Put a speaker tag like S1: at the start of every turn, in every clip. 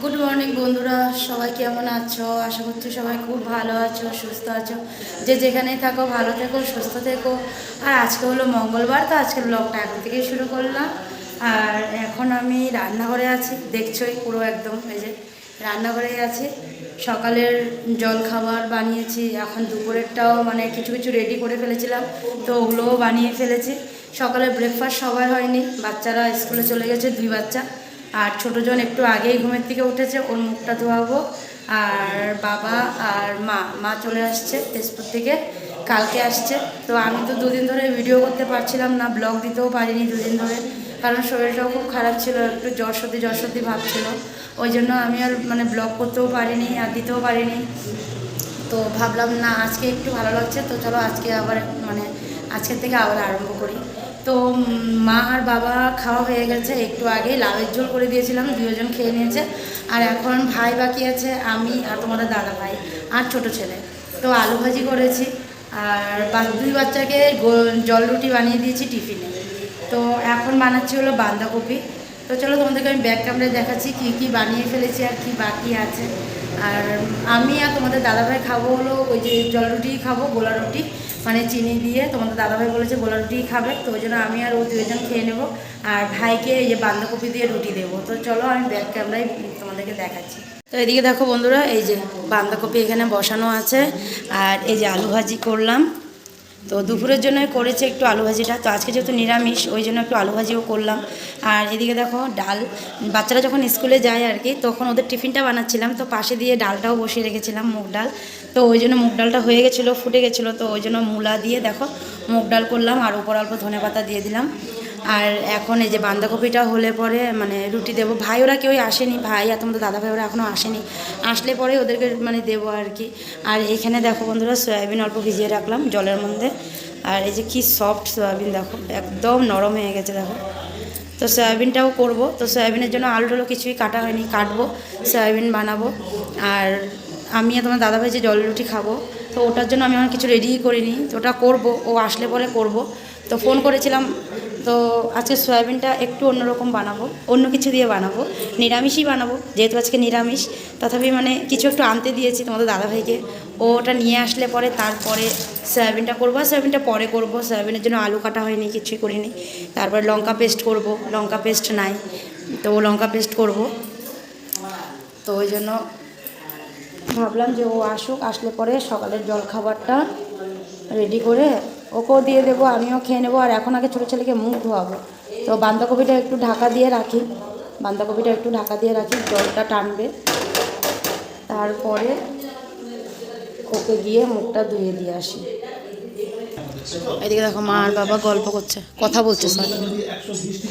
S1: Good morning বন্ধুরা, সবাই কেমন আছো? আশা করছি সবাই খুব ভালো আছো, সুস্থ আছো। যে যেখানেই থাকো ভালো থেকো, সুস্থ থেকো। আর আজকে হলো মঙ্গলবার, তো আজকের ব্লগটা এখন থেকেই শুরু করলাম। আর এখন আমি রান্নাঘরে আছি, দেখছোই পুরো একদম এই যে রান্নাঘরেই আছি। সকালের জল খাবার বানিয়েছি, এখন দুপুরেরটাও মানে কিছু কিছু রেডি করে ফেলেছিলাম, তো ওগুলোও বানিয়ে ফেলেছি। সকালে ব্রেকফাস্ট সবার হয়নি, বাচ্চারা স্কুলে চলে গেছে, 2 বাচ্চা। আর ছোটোজন একটু আগেই ঘুমের থেকে উঠেছে, ওর মুখটা ধোয়াবো। আর বাবা আর মা চলে আসছে তেজপুর থেকে, কালকে আসছে। তো আমি তো 2 দিন ধরে ভিডিও করতে পারছিলাম না, ব্লগ দিতেও পারিনি 2 দিন ধরে, কারণ শরীরটাও খুব খারাপ ছিল, একটু জ্বর সর্দি ভাব ছিল। ওই জন্য আমি আর মানে ব্লগ করতেও পারিনি আর দিতেও পারিনি। তো ভাবলাম না, আজকে একটু ভালো লাগছে, তো চলো আজকে আবার মানে আজকের থেকে আবার আরম্ভ করি। তো মা আর বাবা খাওয়া হয়ে গেছে, একটু আগে লাউয়ের ঝোল করে দিয়েছিলাম, 2জন খেয়ে নিয়েছে। আর এখন ভাই বাকি আছে, আমি আর তোমাদের দাদা ভাই আর ছোট ছেলে। তো আলু ভাজি করেছি, আর 2 বাচ্চাকে জল রুটি বানিয়ে দিয়েছি টিফিনে। তো এখন বানাচ্ছি হলো বাঁধাকপি। তো চলো তোমাদেরকে আমি ব্যাক ক্যামেরায় দেখাচ্ছি কী কী বানিয়ে ফেলেছি আর কি বাকি আছে। আর আমি আর তোমাদের দাদাভাই খাবো হলো ওই যে জল রুটিই খাবো, গোলা রুটি, মানে চিনি দিয়ে। তোমাদের দাদাভাই বলেছে গোলা রুটিই খাবে, তো ওই জন্য আমি আর ও 2জন খেয়ে নেবো। আর ভাইকে এই যে বাঁধাকপি দিয়ে রুটি দেবো। তো চলো আমি ব্যাক ক্যামেরায় তোমাদেরকে দেখাচ্ছি। তো এদিকে দেখো বন্ধুরা, এই যে বাঁধাকপি এখানে বসানো আছে, আর এই যে আলু ভাজি করলাম। তো দুপুরের জন্য করেছে একটু আলু ভাজিটা, তো আজকে যেহেতু নিরামিষ ওই জন্য একটু আলু ভাজিও করলাম। আর এদিকে দেখো ডাল, বাচ্চারা যখন স্কুলে যায় আর কি, তখন ওদের টিফিনটা বানাচ্ছিলাম, তো পাশে দিয়ে ডালটাও বসিয়ে রেখেছিলাম, মুগ ডাল। তো ওই জন্য মুগ ডালটা হয়ে গেছিলো, ফুটে গেছিলো, তো ওই জন্য মূলা দিয়ে দেখো মুগ ডাল করলাম, আর উপর অল্প ধনেপাতা দিয়ে দিলাম। আর এখন এই যে বাঁধাকপিটা হলে পরে মানে রুটি দেবো। ভাই ওরা কেউই আসেনি, ভাই আর তোমাদের দাদা ভাই ওরা এখনও আসেনি, আসলে পরে ওদেরকে মানে দেবো আর কি। আর এখানে দেখো বন্ধুরা, সয়াবিন অল্প ভিজিয়ে রাখলাম জলের মধ্যে। আর এই যে কি সফট সয়াবিন, দেখো একদম নরম হয়ে গেছে দেখো। তো সয়াবিনটাও করব, তো সয়াবিনের জন্য আলু টালু কিছুই কাটা হয়নি, কাটবো, সয়াবিন বানাবো। আর আমি আর তোমার দাদাভাই যে জল রুটি খাবো, তো ওটার জন্য আমি আমার কিছু রেডিই করিনি, তো ওটা করবো, ও আসলে পরে করব। তো ফোন করেছিলাম, তো আজকে সয়াবিনটা একটু অন্যরকম বানাবো, অন্য কিছু দিয়ে বানাবো, নিরামিষই বানাবো, যেহেতু আজকে নিরামিষ। তথাপি মানে কিছু একটু আনতে দিয়েছি তোমাদের দাদাভাইকে, ওটা নিয়ে আসলে পরে তারপরে সয়াবিনটা করবো। আর সয়াবিনটা পরে করবো, সয়াবিনের জন্য আলু কাটা হয়নি, কিছুই করিনি। তারপর লঙ্কা পেস্ট করব, লঙ্কা পেস্ট নাই, তো লঙ্কা পেস্ট করব। তো ওই জন্য ভাবলাম যে ও আসুক, আসলে পরে সকালের জলখাবারটা রেডি করে ওকেও দিয়ে দেবো, আমিও খেয়ে নেবো। আর এখন আগে ছোটো ছেলেকে মুখ ধোয়াবো। তো বাঁধাকপিটা একটু ঢাকা দিয়ে রাখি, বাঁধাকপিটা একটু ঢাকা দিয়ে রাখি, জলটা টানবে, তারপরে ওকে গিয়ে মুখটা ধুয়ে দিয়ে আসি। এদিকে দেখো মা আর বাবা গল্প করছে, কথা বলছে, সরি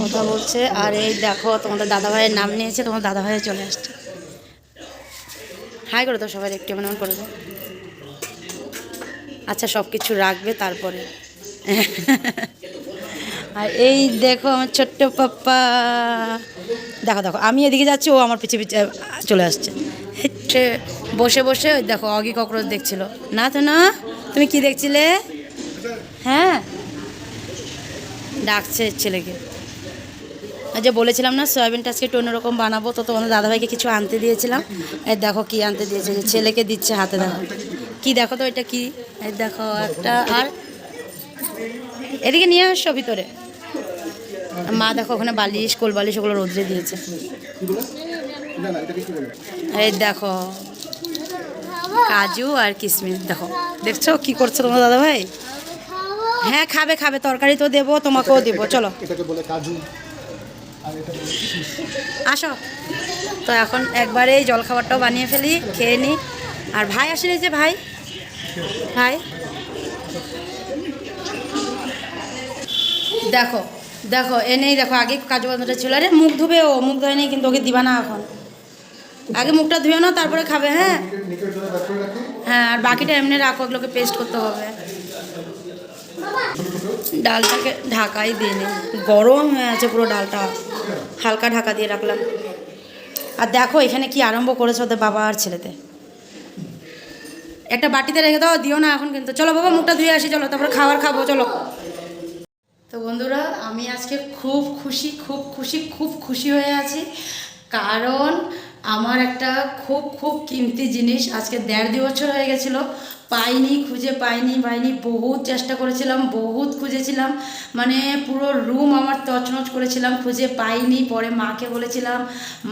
S1: কথা বলছে। আর এই দেখো তোমাদের দাদাভাইয়ের নাম নিয়েছে, তোমার দাদাভাই চলে আসছে। হাই করে দাও সবাই, একটু এমন করে দাও। আচ্ছা সব কিছু রাখবে তারপরে। আর এই দেখো আমার ছোট্ট পাপ্পা, দেখো দেখো আমি এদিকে যাচ্ছি, ও আমার পিছিয়ে পিছিয়ে চলে আসছে। সে বসে বসে ওই দেখো অগি ককরোচ দেখছিল। না তো না, তুমি কি দেখছিলে? হ্যাঁ, ডাকছে ছেলেকে। আর যে বলেছিলাম না সয়াবিনটা আজকে একটু অন্যরকম বানাবো, তো তোমাদের দাদাভাইকে কিছু আনতে দিয়েছিলাম। এই দেখো কি আনতে দিয়েছে, যে ছেলেকে দিচ্ছে হাতে, দেখো কি, দেখো তো এটা কি, এই দেখো একটা। আর এদিকে নিয়ে আসো ভিতরে। মা দেখো ওখানে বালিশ, কোল বালিশ ওগুলো রোদ্রে দিয়েছে। এই দেখো কাজু আর কিশমিশ, দেখো দেখছো কি করছো তোমার দাদাভাই? হ্যাঁ খাবে খাবে, তরকারি তো দেবো, তোমাকেও দেবো, চলো আসো। তো এখন একবারে জলখাবারটাও বানিয়ে ফেলি, খেয়ে নিই। আর ভাই আসেনি যে, ভাই ভাই দেখো দেখো এনেই দেখো, আগে কাজু বাদামটা ছিল। আরে মুখ ধুবে, ও মুখ ধোয় নেই, কিন্তু ওকে দিবা না এখন, আগে মুখটা ধুয়ে নাও তারপরে খাবে। হ্যাঁ হ্যাঁ, আর বাকিটা এমনি রাখো, ওগুলোকে পেস্ট করতে হবে। ডালটাকে ঢাকাই দিয়ে নি, গরম হয়ে আছে পুরো ডালটা, হালকা ঢাকা দিয়ে রাখলাম। আর দেখো এখানে কি আরম্ভ করেছে ওদের বাবা আর ছেলেতে। একটা বাটিতে রেখে দাও, দিও না এখন কিন্তু। চলো বাবা মুখটা ধুয়ে আসি, চলো তারপরে খাবার খাবো, চলো। তো বন্ধুরা আমি আজকে খুব খুশি, খুব খুশি, খুব খুশি হয়ে আছি, কারণ আমার একটা খুব খুব কিমতি জিনিস আজকে 1.5-2 বছর হয়ে গেছিলো, পাইনি, খুঁজে পাইনি। বহুত চেষ্টা করেছিলাম, বহুত খুঁজেছিলাম, মানে পুরো রুম আমার তছনছ করেছিলাম, খুঁজে পাইনি। পরে মাকে বলেছিলাম,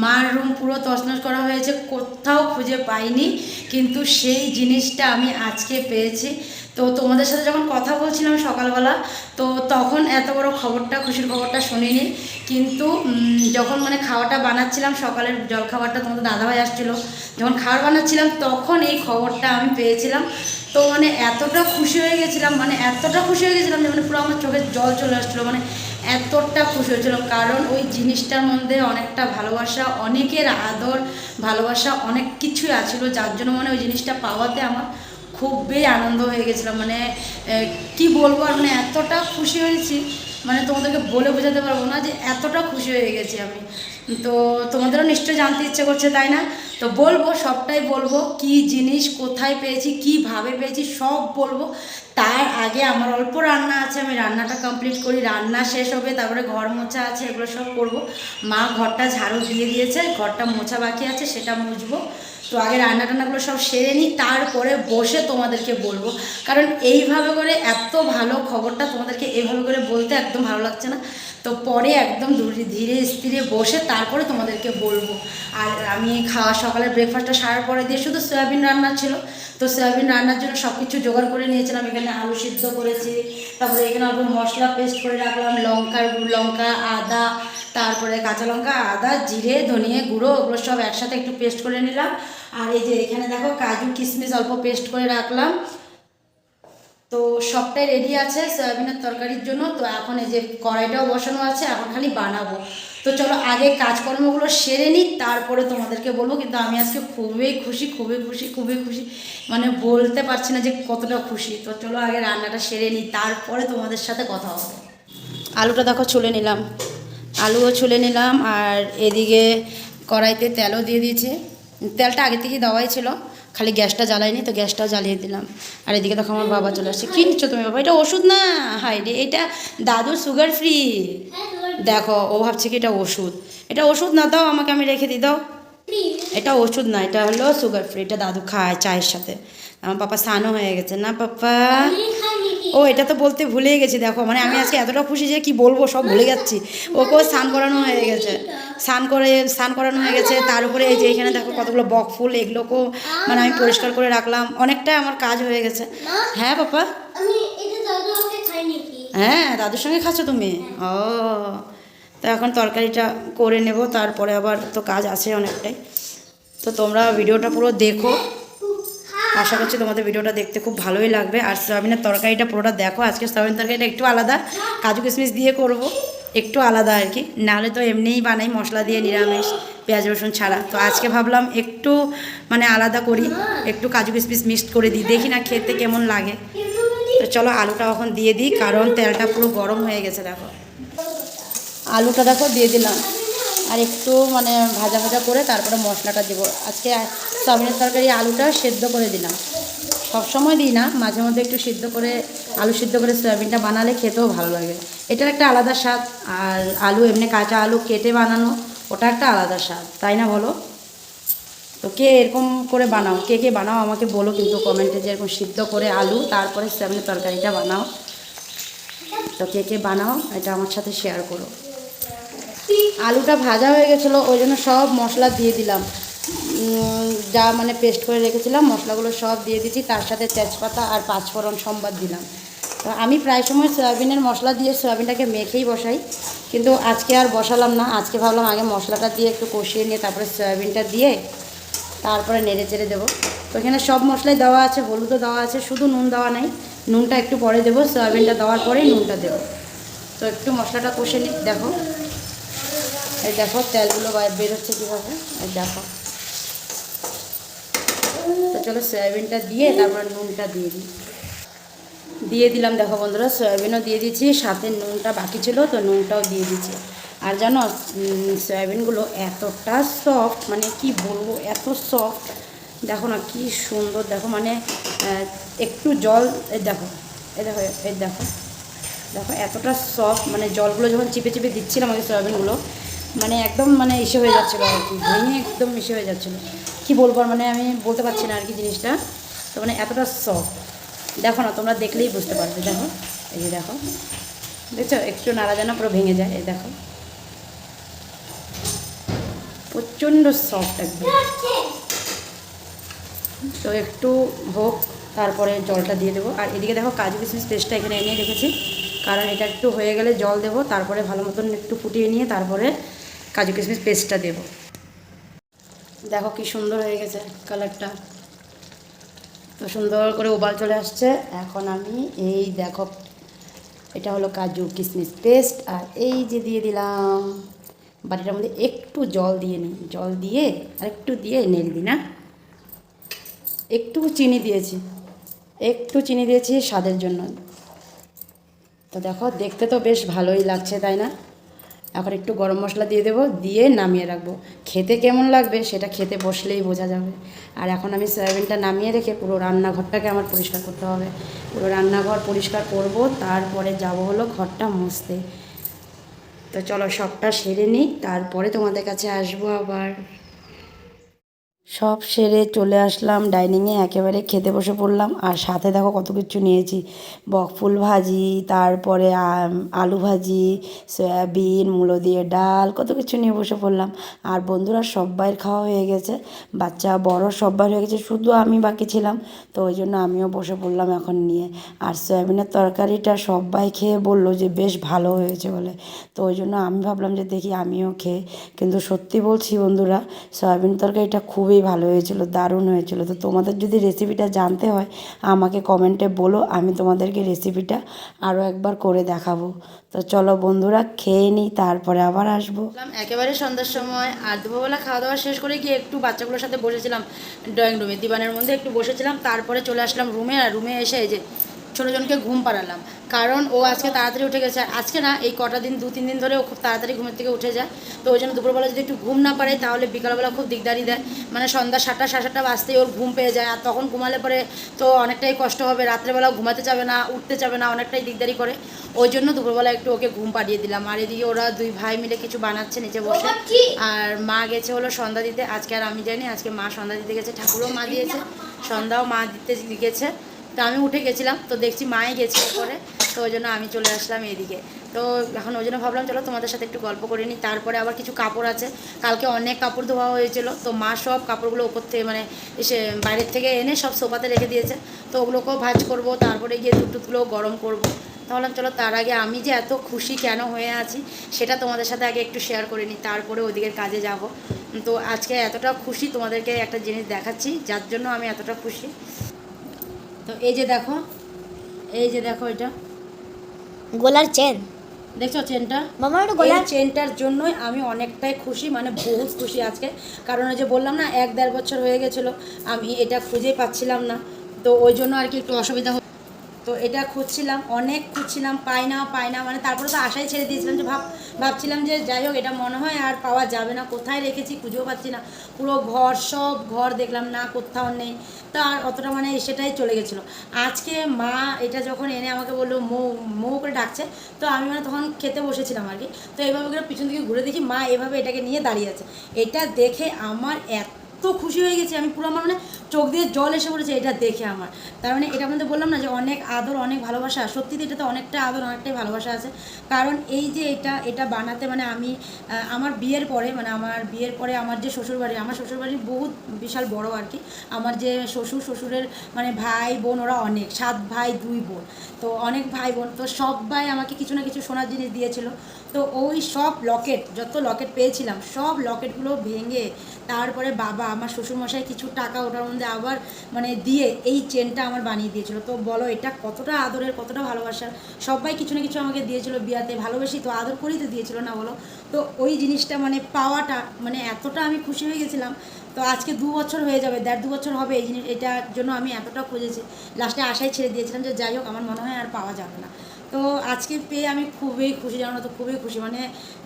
S1: মার রুম পুরো তছনছ করা হয়েছে, কোথাও খুঁজে পাইনি। কিন্তু সেই জিনিসটা আমি আজকে পেয়েছি। তো তোমাদের সাথে যখন কথা বলছিলাম সকালবেলা, তো তখন এত বড় খবরটা, খুশির খবরটা শুনিনি। কিন্তু যখন মানে খাওয়াটা বানাচ্ছিলাম, সকালের জলখাবারটা, তোমাদের দাদাভাই আসছিলো, যখন খাবার বানাচ্ছিলাম তখন এই খবরটা আমি পেয়েছিলাম। তো মানে এতটা খুশি হয়ে গেছিলাম, যে মানে পুরো আমার চোখে জল চলে আসছিলো, মানে এতটা খুশি হয়েছিলাম। কারণ ওই জিনিসটার মধ্যে অনেকটা ভালোবাসা, অনেকের আদর, ভালোবাসা, অনেক কিছুই আছিল, যার জন্য মানে ওই জিনিসটা পাওয়াতে আমার খুবই আনন্দ হয়ে গেছিলাম। মানে কি বলবো, আর মানে এতটা খুশি হয়েছি, মানে তোমাদেরকে বলে বোঝাতে পারবো না যে এতটা খুশি হয়ে গেছি আমি। তো তোমাদেরও নিশ্চয়ই জানতে ইচ্ছে করছে, তাই না? তো বলবো, সবটাই বলবো, কি জিনিস, কোথায় পেয়েছি, কীভাবে পেয়েছি, সব বলবো। তার আগে আমার অল্প রান্না আছে, আমি রান্নাটা কমপ্লিট করি, রান্না শেষ হবে, তারপরে ঘর মোছা আছে, এগুলো সব করবো। মা ঘরটা ঝাড়ু দিয়ে দিয়েছে, ঘরটা মোছা বাকি আছে, সেটা মুছবো। তো আগে রান্না টান্নাগুলো সব সেরে নিই, তারপরে বসে তোমাদেরকে বলবো। কারণ এইভাবে করে এত ভালো খবরটা তোমাদেরকে এইভাবে করে বলতে একদম ভালো লাগছে না। তো পরে একদম ধীরে স্থিরে বসে তারপরে তোমাদেরকে বলবো। আর আমি সকালের ব্রেকফাস্টটা সারার পরে দিয়ে শুধু সয়াবিন রান্না ছিল। তো সয়াবিন রান্নার জন্য সব কিছু জোগাড় করে নিয়েছিলাম। এখানে আলু সিদ্ধ করেছি, তারপরে এখানে অল্প মশলা পেস্ট করে রাখলাম, লঙ্কা, আদা, তারপরে কাঁচা লঙ্কা, আদা, জিরে, ধনিয়া গুঁড়ো, ওগুলো সব একসাথে একটু পেস্ট করে নিলাম। আর এই যে এখানে দেখো কাজু কিশমিশ অল্প পেস্ট করে রাখলাম। তো সবটাই রেডি আছে সয়াবিনের তরকারির জন্য। তো এখন এই যে কড়াইটাও বসানো আছে, এখন খালি বানাবো। তো চলো আগে কাজকর্মগুলো সেরে নিই, তারপরে তোমাদেরকে বলবো। কিন্তু আমি আজকে খুবই খুশি, মানে বলতে পারছি না যে কতটা খুশি। তো চলো আগে রান্নাটা সেরে নিই, তারপরে তোমাদের সাথে কথা হবে। আলুটা দেখো আলুও ছুলে নিলাম, আর এদিকে কড়াইতে তেলও দিয়ে দিয়েছি। তেলটা আগে থেকেই দেওয়াই ছিল, খালি গ্যাসটা জ্বালাইনি, তো গ্যাসটাও জ্বালিয়ে দিলাম। আর এদিকে দেখো আমার বাবা চলে আসছে। কী নিচ্ছ তুমি বাবা? এটা ওষুধ না, হাই রে, এটা দাদুর সুগার ফ্রি। দেখো ও ভাবছে কি এটা ওষুধ। এটা ওষুধ না, দাও আমাকে, আমি রেখে দিই, দাও। এটা ওষুধ না, এটা হলো সুগার ফ্রি। এটা দাদু খায় চায়ের সাথে। আমার পাপা স্নানও হয়ে গেছে না পাপা? ও এটা তো বলতে ভুলেই গেছি। দেখো মানে আমি আজকে এতটা খুশি যে কি বলবো, সব ভুলে যাচ্ছি। ওকেও স্নান করানো হয়ে গেছে, স্নান করানো হয়ে গেছে। তার উপরে এই যে এখানে দেখো কতগুলো বক ফুল, এগুলোকেও মানে আমি পরিষ্কার করে রাখলাম। অনেকটা আমার কাজ হয়ে গেছে। হ্যাঁ পাপা? হ্যাঁ, দাদুর সঙ্গে খাচ্ছ তুমি? ও, তো এখন তরকারিটা করে নেব, তারপরে আবার তো কাজ আছে অনেকটাই। তো তোমরা ভিডিওটা পুরো দেখো, আশা করছি তোমাদের ভিডিওটা দেখতে খুব ভালোই লাগবে। আর সয়াবিনের তরকারিটা পুরোটা দেখো। আজকে সয়াবিন তরকারিটা একটু আলাদা, কাজু কিশমিশ দিয়ে করব, একটু আলাদা আর কি। নাহলে তো এমনিই বানাই মশলা দিয়ে, নিরামিষ, পেঁয়াজ রসুন ছাড়া। তো আজকে ভাবলাম একটু মানে আলাদা করি, একটু কাজু কিশমিশ মিক্সড করে দিই, দেখি না খেতে কেমন লাগে। তো চলো আলুটা এখন দিয়ে দিই, কারণ তেলটা পুরো গরম হয়ে গেছে। দেখো আলুটা দেখো দিয়ে দিলাম, আর একটু মানে ভাজা করে তারপরে মশলাটা দেবো। আজকে সয়াবিনের তরকারি আলুটা সেদ্ধ করে দিলাম, সব সময় দিই না, মাঝে মধ্যে একটু আলু সিদ্ধ করে সয়াবিনটা বানালে খেতেও ভালো লাগে। এটার একটা আলাদা স্বাদ। আর আলু এমনি কাঁচা আলু কেটে বানানো, ওটা একটা আলাদা স্বাদ, তাই না বলো? তো কে এরকম করে বানাও, কে বানাও আমাকে বলো কিন্তু কমেন্টে, যে এরকম সিদ্ধ করে আলু তারপরে সয়াবিনের তরকারিটা বানাও। তো কে বানাও এটা আমার সাথে শেয়ার করো। আলুটা ভাজা হয়ে গেছিলো, ওই জন্য সব মশলা দিয়ে দিলাম, যা মানে পেস্ট করে রেখেছিলাম মশলাগুলো সব দিয়ে দিচ্ছি। তার সাথে তেজপাতা আর পাঁচফোড়ন সম্বাদ দিলাম। তো আমি প্রায় সময় সয়াবিনের মশলা দিয়ে সয়াবিনটাকে মেখেই বসাই, কিন্তু আজকে আর বসালাম না। আজকে ভাবলাম আগে মশলাটা দিয়ে একটু কষিয়ে নিয়ে তারপরে সয়াবিনটা দিয়ে তারপরে নেড়ে চেড়ে দেবো। তো এখানে সব মশলাই দেওয়া আছে, হলুদও দেওয়া আছে, শুধু নুন দেওয়া নাই। নুনটা একটু পরে দেবো, সয়াবিনটা দেওয়ার পরেই নুনটা দেবো। তো একটু মশলাটা কষে নিই। দেখো এই দেখো তেলগুলো বেরোচ্ছে কীভাবে, এই দেখো। তো চলো সয়াবিনটা দিয়ে তারপর নুনটা দিয়ে দিলাম। দেখো বন্ধুরা সয়াবিনও দিয়ে দিচ্ছি, সাথে নুনটা বাকি ছিল, তো নুনটাও দিয়ে দিচ্ছি। আর জানো সয়াবিনগুলো এতটা সফট, মানে কি বলবো, এত সফট। দেখো না কি সুন্দর, দেখো মানে একটু জল, দেখো দেখো এতটা সফট, মানে জলগুলো যখন চিপে দিচ্ছিলাম আমি সয়াবিনগুলো, মানে একদম মানে ইসে হয়ে যাচ্ছিলো আর কি, ভেঙে একদম ইসে হয়ে যাচ্ছিলো, কী বলবো আর মানে আমি বলতে পারছি না আর কি জিনিসটা। তো মানে এতটা সফট, দেখো না তোমরা দেখলেই বুঝতে পারবে। দেখো এই যে দেখো, দেখছো একটু নাড়া যেন পুরো ভেঙে যায়, এই দেখো প্রচণ্ড সফট একদম। তো একটু হোক, তারপরে জলটা দিয়ে দেবো। আর এদিকে দেখো কাজু কিশমিশ পেস্টটা এখানে এনে রেখেছি, কারণ এটা একটু হয়ে গেলে জল দেবো, তারপরে ভালো মতন একটু ফুটিয়ে নিয়ে তারপরে কাজু কিশমিশ পেস্টটা দেবো। দেখো কি সুন্দর হয়ে গেছে কালারটা, তো সুন্দর করে উবাল চলে আসছে। এখন আমি এই দেখো এটা হলো কাজু কিশমিশ পেস্ট, আর এই যে দিয়ে দিলাম বাটিটার মধ্যে একটু জল দিয়ে নিই, জল দিয়ে আর একটু দিয়ে নেড়ে দিই না, একটু চিনি দিয়েছি, একটু চিনি দিয়েছি স্বাদের জন্য। তো দেখো দেখতে তো বেশ ভালোই লাগছে তাই না। এখন একটু গরম মশলা দিয়ে দেবো, দিয়ে নামিয়ে রাখবো। খেতে কেমন লাগবে সেটা খেতে বসলেই বোঝা যাবে। আর এখন আমি সয়াবিনটা নামিয়ে রেখে পুরো রান্নাঘরটাকে আমার পরিষ্কার করতে হবে, পুরো রান্নাঘর পরিষ্কার করব, তারপরে যাব হলো ঘরটা মুছতে। তো চলো সবটা সেরে নিই, তারপরে তোমাদের কাছে আসবো আবার। সব সেরে চলে আসলাম ডাইনিংয়ে, একেবারে খেতে বসে পড়লাম। আর সাথে দেখো কত কিছু নিয়েছি, বকফুল ভাজি, তারপরে আলু ভাজি, সয়াবিন, মূলো দিয়ে ডাল, কত কিছু নিয়ে বসে পড়লাম। আর বন্ধুরা সব্বাইয়ের খাওয়া হয়ে গেছে, বাচ্চা বড় সব্বার হয়ে গেছে, শুধু আমি বাকি ছিলাম। তো ওই জন্য আমিও বসে পড়লাম এখন নিয়ে। আর সয়াবিনের তরকারিটা সব্বাই খেয়ে বললো যে বেশ ভালো হয়েছে বলে, তো ওই জন্য আমি ভাবলাম যে দেখি আমিও খেয়ে। কিন্তু সত্যি বলছি বন্ধুরা, সয়াবিন তরকারিটা খুবই ভালো হয়েছিল, দারুণ হয়েছিল। তো তোমাদের যদি রেসিপিটা জানতে হয় আমাকে কমেন্টে বলো, আমি তোমাদেরকে রেসিপিটা আরও একবার করে দেখাবো। তো চলো বন্ধুরা খেয়ে নিই, তারপরে আবার আসবো। একেবারে সন্ধ্যার সময় আর দুপুরবেলা খাওয়া দাওয়া শেষ করে গিয়ে একটু বাচ্চাগুলোর সাথে বসেছিলাম ড্রয়িং রুমে, দিবানের মধ্যে একটু বসেছিলাম, তারপরে চলে আসলাম রুমে। আর রুমে এসে এই যে ছোটোজনকে ঘুম পাড়ালাম, কারণ ও আজকে তাড়াতাড়ি উঠে গেছে। আজকে না, এই কটা দিন 2-3 দিন ধরে ও খুব তাড়াতাড়ি ঘুমের থেকে উঠে যায়। তো ওই জন্য দুপুরবেলা যদি একটু ঘুম না পারে তাহলে বিকালবেলা খুব দিকদারি দেয়, মানে সন্ধ্যা 7টা 7:30 বাজতেই ওর ঘুম পেয়ে যায়। আর তখন ঘুমালে পরে তো অনেকটাই কষ্ট হবে, রাত্রেবেলা ঘুমাতে যাবে না, উঠতে যাবে না, অনেকটাই দিকদারি করে। ওই জন্য দুপুরবেলা একটু ওকে ঘুম পাড়িয়ে দিলাম। আর এদিকে ওরা দুই ভাই মিলে কিছু বানাচ্ছে নিচে বসে, আর মা গেছে হলো সন্ধ্যা দিতে। আজকে আর আমি যাইনি, আজকে মা সন্ধ্যা দিতে গেছে, ঠাকুরও মা দিয়েছে, সন্ধ্যাও মা দিতে গেছে। তো আমি উঠে গেছিলাম, তো দেখছি মাই গেছে করে, তো ওই জন্য আমি চলে আসলাম এদিকে। তো এখন ওই জন্য ভাবলাম চলো তোমাদের সাথে একটু গল্প করে নিই। তারপরে আবার কিছু কাপড় আছে, কালকে অনেক কাপড় ধোয়া হয়েছিল, তো মা সব কাপড়গুলো ওপর থেকে মানে এসে বাইরের থেকে এনে সব সোফাতে রেখে দিয়েছে। তো ওগুলোকেও ভাঁজ করব, তারপরে গিয়ে দুধগুলোও গরম করব। তাহলে চলো তার আগে আমি যে এত খুশি কেন হয়ে আছি সেটা তোমাদের সাথে আগে একটু শেয়ার করে নিই, তারপরে ওদিকের কাজে যাব। তো আজকে এতটা খুশি তোমাদেরকে একটা জিনিস দেখাচ্ছি যার জন্য আমি এতটা খুশি। তো এই যে দেখো, এই যে দেখো, এটা
S2: গোলার চেন
S1: দেখছো চেনটা,
S2: মামা, এটা গোলার
S1: চেনটার জন্যই আমি অনেকটাই খুশি, মানে বহুত খুশি আজকে। কারণ ওই যে বললাম না 1-1.5 বছর হয়ে গেছিলো আমি এটা খুঁজেই পাচ্ছিলাম না, তো ওই জন্য আর কি একটু অসুবিধা। তো এটা খুঁজছিলাম, অনেক খুঁজছিলাম, পাই না মানে তারপরে তো আশাই ছেড়ে দিয়েছিলাম, যে ভাবছিলাম যে যাই হোক এটা মনে হয় আর পাওয়া যাবে না, কোথায় রেখেছি খুঁজেও পাচ্ছি না, পুরো ঘর সব ঘর দেখলাম না, কোথাও নেই। তো আর অতটা মানে সেটাই চলে গেছিলো। আজকে মা এটা যখন এনে আমাকে বললো মৌ মৌ করে ডাকছে, তো আমি মানে তখন খেতে বসেছিলাম আর কি। তো এইভাবে করে পিছন দিকে ঘুরে দেখি মা এভাবে এটাকে নিয়ে দাঁড়িয়ে আছে। এটা দেখে আমার এত খুশি হয়ে গেছি আমি, পুরো আমার মানে চোখ দিয়ে জল এসে পড়েছে এটা দেখে আমার। তার মানে এটা মধ্যে বললাম না যে অনেক আদর, অনেক ভালোবাসা, সত্যি এটাতে অনেকটা আদর, অনেকটাই ভালোবাসা আছে। কারণ এই যে এটা বানাতে মানে আমি আমার বিয়ের পরে, মানে আমার বিয়ের পরে আমার যে শ্বশুরবাড়ি, আমার শ্বশুরবাড়ি বহুত বিশাল বড় আর কি। আমার যে শ্বশুরের মানে ভাই বোন ওরা অনেক, 7 ভাই 2 বোন, তো অনেক ভাই বোন, তো সবাই আমাকে কিছু না কিছু সোনার জিনিস দিয়েছিল। তো ওই সব লকেট, যত লকেট পেয়েছিলাম সব লকেটগুলো ভেঙে তারপরে বাবা আমার শ্বশুরমশাই কিছু টাকা ওটার মধ্যে আবার মানে দিয়ে এই চেনটা আমার বানিয়ে দিয়েছিল। তো বলো এটা কতটা আদরের, কতটা ভালোবাসার। সবাই কিছু না কিছু আমাকে দিয়েছিল বিয়াতে, ভালোবেসি তো আদর করেই তো দিয়েছিল না বলো। তো ওই জিনিসটা মানে পাওয়াটা মানে এতটা আমি খুশি হয়ে গেছিলাম। তো আজকে 2 বছর হয়ে যাবে, 1.5-2 বছর হবে এই জিনিস, এটার জন্য আমি এতটা খুঁজেছি, লাস্টে আশাই ছেড়ে দিয়েছিলাম যে যাই হোক আমার মনে হয় আর পাওয়া যাবে না। তো আজকে পেয়ে আমি খুবই খুশি, জানো তো খুবই খুশি, মানে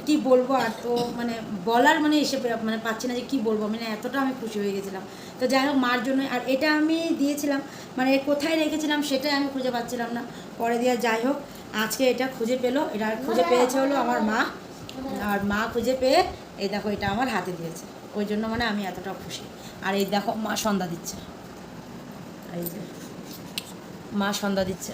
S1: কি বলবো আর, তো মানে বলার মানে এসে মানে পাচ্ছি না যে কি বলবো, মানে এতটা আমি খুশি হয়ে গেছিলাম। তো যাই হোক মার জন্য। আর এটা আমি দিয়েছিলাম মানে কোথায় রেখেছিলাম সেটাই আমি খুঁজে পাচ্ছিলাম না, পরে দিয়ে যাই হোক আজকে এটা খুঁজে পেলো, এটা খুঁজে পেয়েছে হলো আমার মা। আর মা খুঁজে পেয়ে এই দেখো এটা আমার হাতে দিয়েছে, ওই জন্য মানে আমি এতটা খুশি। আর এই দেখো মা সন্ধ্যা দিচ্ছে, এই যে মা সন্ধ্যা দিচ্ছে,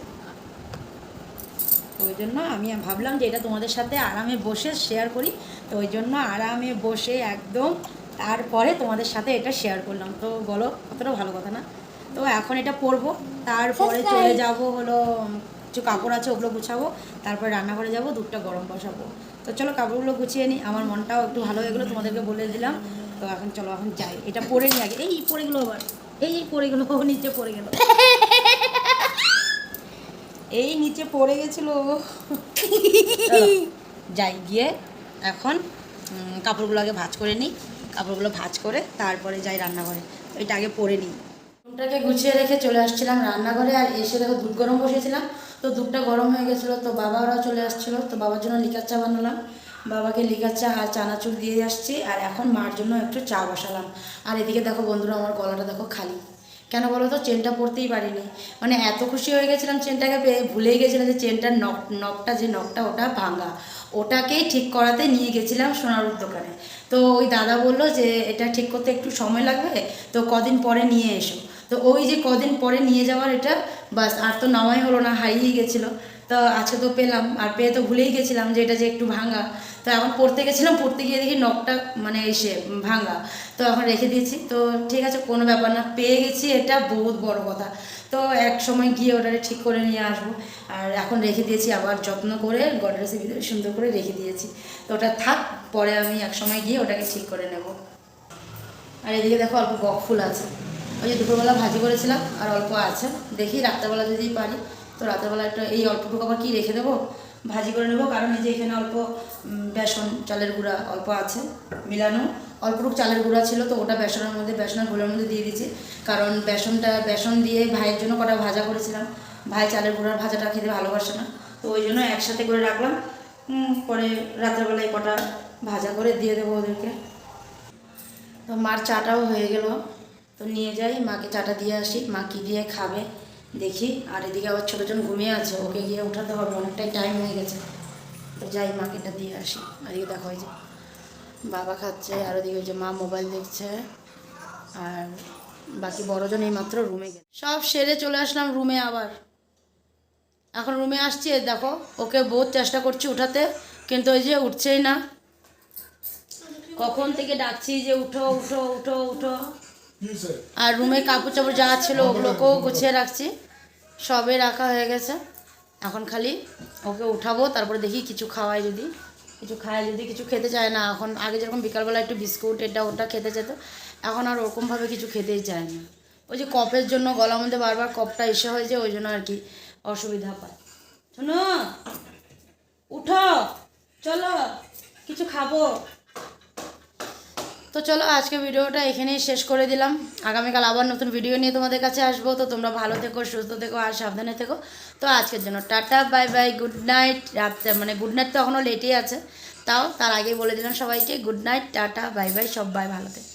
S1: তো ওই জন্য আমি ভাবলাম যে এটা তোমাদের সাথে আরামে বসে শেয়ার করি, তো ওই জন্য আরামে বসে একদম তারপরে তোমাদের সাথে এটা শেয়ার করলাম। তো বলো কতটা ভালো কথা না? তো এখন এটা পরবো, তারপরে চলে যাব হলো কিছু কাপড় আছে ওগুলো গুছাবো, তারপরে রান্নাঘরে যাব, দুধটা গরম বসাবো। তো চলো কাপড়গুলো গুছিয়ে নিই, আমার মনটাও একটু ভালো হয়ে গেলো, তোমাদেরকে বলে দিলাম। তো এখন চলো এখন যাই, এটা পরে নিই আগে। এই পরে গেলো আবার, এই পরে গেলো, নিচে পড়ে গেলো, এই নিচে পড়ে গেছিল। যাই গিয়ে এখন কাপড়গুলো আগে ভাঁজ করে নিই, কাপড়গুলো ভাঁজ করে তারপরে যাই রান্নাঘরে, এটা আগে পরে নিই। রুমটাকে গুছিয়ে রেখে চলে আসছিলাম রান্নাঘরে, আর এসে দেখো দুধ গরম বসিয়েছিলাম, তো দুধটা গরম হয়ে গেছিলো, তো বাবারাও চলে আসছিলো, তো বাবার জন্য লিকার চা বানালাম, বাবাকে লিকার চা আর চানাচুর দিয়ে আসছি, আর এখন মার জন্য একটু চা বসালাম। আর এদিকে দেখো বন্ধুরা আমার গলাটা দেখো খালি, কেন বলো তো? চেনটা পরতেই পারিনি, মানে এত খুশি হয়ে গেছিলাম চেনটাকে পেয়ে, ভুলেই গেছিলাম যে চেনটার নখটা যে নখটা ওটা ভাঙা, ওটাকেই ঠিক করাতে নিয়ে গেছিলাম সোনারুর দোকানে। তো ওই দাদা বললো যে এটা ঠিক করতে একটু সময় লাগবে, তো কদিন পরে নিয়ে এসো। তো ওই যে কদিন পরে নিয়ে যাওয়ার এটা বাস, আর তো নেওয়াই হলো না, হারিয়ে গেছিলো। তো আজকে তো পেলাম, আর পেয়ে তো ভুলেই গেছিলাম যে এটা যে একটু ভাঙা। তো এখন পড়তে গেছিলাম, পড়তে গিয়ে দেখি নখটা মানে এসে ভাঙা, তো এখন রেখে দিয়েছি। তো ঠিক আছে কোনো ব্যাপার না, পেয়ে গেছি এটা বহুত বড় কথা। তো এক সময় গিয়ে ওটাকে ঠিক করে নিয়ে আসবো, আর এখন রেখে দিয়েছি আবার যত্ন করে গডরেজের ভিতরে সুন্দর করে রেখে দিয়েছি। তো ওটা থাক, পরে আমি এক সময় গিয়ে ওটাকে ঠিক করে নেব। আর এদিকে দেখো অল্প বক ফুল আছে, ওই যে দুপুরবেলা ভাজি করেছিলাম আর অল্প আছে, দেখি রাত্রেবেলা যদি পারি তো রাত্রেবেলা একটা এই অল্পটুকু আবার কি রেখে দেবো, ভাজি করে নেবো। কারণ এই যে এখানে অল্প বেসন চালের গুঁড়া অল্প আছে মিলানো, অল্পটুকু চালের গুঁড়া ছিল, তো ওটা বেসনের মধ্যে বেসনের গুঁড়োর মধ্যে দিয়ে দিয়েছি। কারণ বেসন দিয়ে ভাইয়ের জন্য কটা ভাজা করেছিলাম, ভাই চালের গুঁড়ার ভাজাটা খেতে ভালোবাসে না, তো ওই জন্য একসাথে করে রাখলাম। পরে রাত্রেবেলায় কটা ভাজা করে দিয়ে দেবো ওদেরকে। তো মার চাটাও হয়ে গেল, তো নিয়ে যাই মাকে চাটা দিয়ে আসি, মা কী দিয়ে খাবে দেখি। আর এদিকে আবার ছোটোজন ঘুমিয়ে আছে, ওকে গিয়ে উঠাতে হবে, অনেকটাই টাইম হয়ে গেছে। তো যাই মাকে এটা দিয়ে আসি। আর এদিকে দেখো ওই যে বাবা খাচ্ছে, আর ওদিকে ওই যে মা মোবাইল দেখছে, আর বাকি বড়জন এই মাত্র রুমে গেছে। সব সেরে চলে আসলাম রুমে আবার, এখন রুমে আসছি, দেখো ওকে বহুত চেষ্টা করছি উঠাতে, কিন্তু ওই যে উঠছেই না, কখন থেকে ডাকছি যে উঠো উঠো উঠো উঠো। আর রুমে কাপড় চাপড় যা ছিল ওগুলোকেও গুছিয়ে রাখছি, সবে রাখা হয়ে গেছে। এখন খালি ওকে উঠাবো, তারপরে দেখি কিছু খাওয়াই, যদি কিছু খায়, যদি কিছু খেতে চায় না এখন, আগে যেরকম বিকালবেলা একটু বিস্কুট এটা ওটা খেতে যেত, এখন আর ওরকমভাবে কিছু খেতেই চায় না। ওই যে কফের জন্য গলার মধ্যে বারবার কফটা এসে হয়েছে, ওই জন্য আর কি অসুবিধা পায়। শোনো উঠো, চলো কিছু খাবো। তো চলো আজকে ভিডিওটা এখানেই শেষ করে দিলাম, আগামীকাল আবার নতুন ভিডিও নিয়ে তোমাদের কাছে আসবো। তো তোমরা ভালো থেকো, সুস্থ থেকো আর সাবধানে থেকো। তো আজকের জন্য tata bye bye, good night. রাত্রে মানে গুড নাইট তো এখনও লেটেই আছে, তাও তার আগেই বলে দিলাম সবাইকে good night, tata bye bye, সবাই ভালো থেকো।